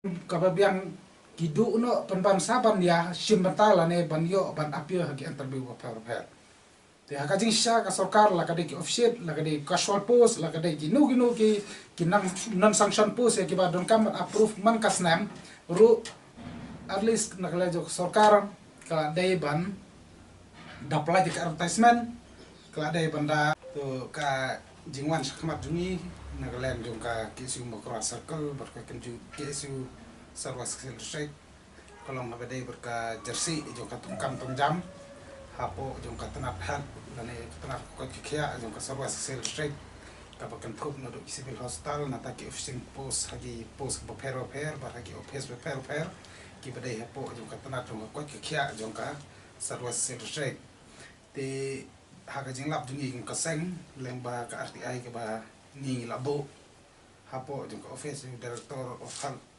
kababiang kidu no penbangsa ban ya simbantala ne ban yo ban apio hagi interview ba per te haka jing sha ka sarkar la kade ki official la kade casual post la kade ki ginu ki non sanction post ya ki ba don kam approve man kasnam ru at least nakala jo sarkar ka dai ban dapla di advertisement ka dai banda to ka jingwan sakmat jungi nagalan jong ka kisu makra circle berka kenju kisu sarwas selesai kalau ngabadai berka jersey jong ka tungkam tungjam hapo jong ka tanat hat lane tanat ko kikia jong ka sarwas selesai ka bakan thup na do civil hospital na ta ki officing post hagi post bo pero bar hagi office bo pero ki badai hapo jong ka tanat jong ko kikia jong ka sarwas selesai te haga jinglap jungi ka seng lemba ka RTI ke ba ni labo hapo jong ka office director of health